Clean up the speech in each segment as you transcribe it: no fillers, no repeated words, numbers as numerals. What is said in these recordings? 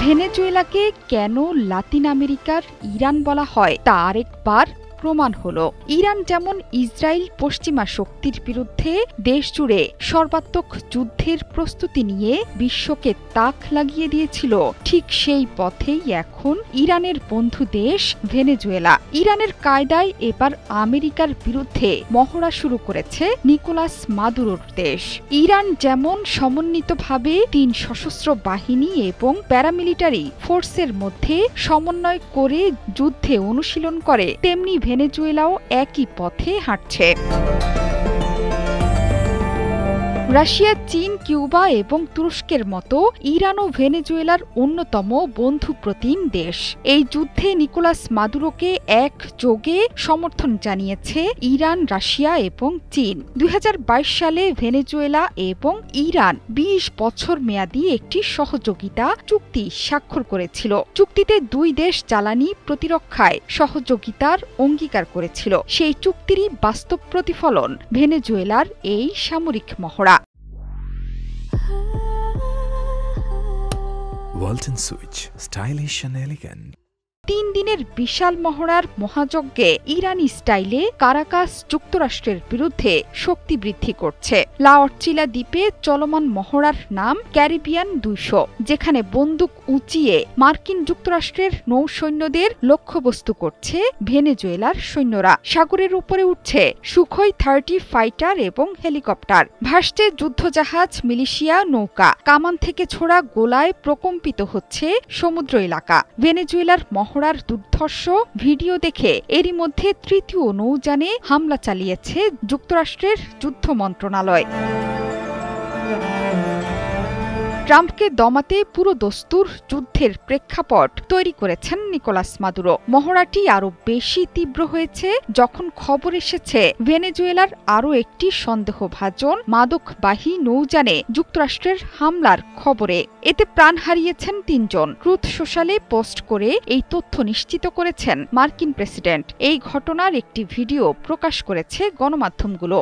ভেনেজুয়েলাকে কেন লাতিন আমেরিকার ইরান বলা হয় তা আরেকবার প্রমাণ হলো। ইরান যেমন ইসরায়েল পশ্চিমা শক্তির বিরুদ্ধে দেশজুড়ে সর্বাত্মক যুদ্ধের প্রস্তুতি নিয়ে বিশ্বকে তাক লাগিয়ে দিয়েছিল, ঠিক সেই পথেই এখন ইরানের বন্ধু দেশ ভেনেজুয়েলা। ইরানের কায়দায় এবার আমেরিকার বিরুদ্ধে মহড়া শুরু করেছে নিকোলাস মাদুরোর দেশ। ইরান যেমন সমন্বিতভাবে ৩ সশস্ত্র বাহিনী এবং প্যারামিলিটারি ফোর্সের মধ্যে সমন্বয় করে যুদ্ধে অনুশীলন করে, তেমনি ভেনেজুয়েলাও একই পথে হাঁটছে। রাশিয়া, চীন, কিউবা এবং তুরস্কের মতো ইরান ও ভেনেজুয়েলার অন্যতম বন্ধুপ্রতিম দেশ। এই যুদ্ধে নিকোলাস মাদুরোকে একযোগে সমর্থন জানিয়েছে ইরান, রাশিয়া এবং চীন। ২০২২ সালে ভেনেজুয়েলা এবং ইরান ২০ বছর মেয়াদী একটি সহযোগিতা চুক্তি স্বাক্ষর করেছিল। চুক্তিতে দুই দেশ জ্বালানি প্রতিরক্ষায় সহযোগিতার অঙ্গীকার করেছিল। সেই চুক্তিরই বাস্তব প্রতিফলন ভেনেজুয়েলার এই সামরিক মহড়া। Walton Switch, stylish and elegant. ৩ দিনের বিশাল মহড়ার মহাযজ্ঞে ইরানি স্টাইলে কারাকাস যুক্তরাষ্ট্রের বিরুদ্ধে শক্তি বৃদ্ধি করছে। লাওরচিলা দ্বীপে চলমান মহড়ার নাম ক্যারিবিয়ান ২০০, যেখানে বন্দুক উঁচিয়ে মার্কিন যুক্তরাষ্ট্রের নৌসৈন্যদের লক্ষ্যবস্তু করছে ভেনেজুয়েলার সৈন্যরা। সাগরের উপরে উঠছে সুখোই 30 ফাইটার এবং হেলিকপ্টার, ভাসছে যুদ্ধজাহাজ, মিলিশিয়া, নৌকা। কামান থেকে ছোড়া গোলায় প্রকম্পিত হচ্ছে সমুদ্র এলাকা। ভেনেজুয়েলার মহড়ার দুর্ধর্ষ ভিডিও দেখে এরই মধ্যে তৃতীয় নৌযানে হামলা চালিয়েছে যুক্তরাষ্ট্রের যুদ্ধ মন্ত্রণালয়। ট্রাম্পকে দমাতে পুরো দস্তুর যুদ্ধের প্রেক্ষাপট তৈরি করেছেন নিকোলাস মাদুরো। মহড়াটি আরও বেশি তীব্র হয়েছে যখন খবর এসেছে ভেনেজুয়েলার আরও একটি সন্দেহভাজন মাদকবাহী নৌযানে যুক্তরাষ্ট্রের হামলার খবরে। এতে প্রাণ হারিয়েছেন ৩ জন। ট্রুথ সোশ্যালে পোস্ট করে এই তথ্য নিশ্চিত করেছেন মার্কিন প্রেসিডেন্ট। এই ঘটনার একটি ভিডিও প্রকাশ করেছে গণমাধ্যমগুলো।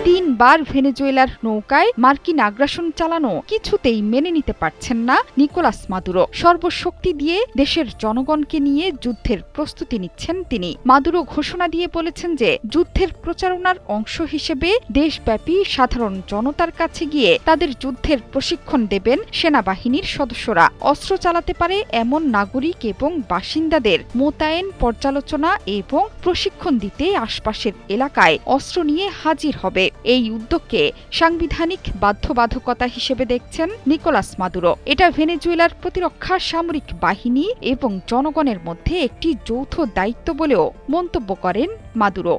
৩ বার ভেনেজুয়েলার নৌকায় মার্কিন আগ্রাসন চালানো কিছুতেই মেনে নিতে পারছেন না নিকোলাস মাদুরো। সর্বশক্তি দিয়ে দেশের জনগণকে নিয়ে যুদ্ধের প্রস্তুতি নিচ্ছেন তিনি। মাদুরো ঘোষণা দিয়ে বলেছেন যে যুদ্ধের প্রচারণার অংশ হিসেবে দেশব্যাপী সাধারণ জনতার কাছে গিয়ে তাদের যুদ্ধের প্রশিক্ষণ দেবেন সেনাবাহিনীর সদস্যরা। অস্ত্র চালাতে পারে এমন নাগরিক এবং বাসিন্দাদের মোতায়েন, পর্যালোচনা এবং প্রশিক্ষণ দিতে আশপাশের এলাকায় অস্ত্র নিয়ে হাজির হবে। এই উদ্যোগকে সাংবিধানিক বাধ্যবাধকতা হিসেবে দেখছেন নিকোলাস মাদুরো। এটা ভেনেজুয়েলার প্রতিরক্ষা, সামরিক বাহিনী এবং জনগণের মধ্যে একটি যৌথ দায়িত্ব বলেও মন্তব্য করেন মাদুরো।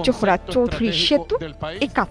জোহরা চৌধুরী সেতু, ৭১।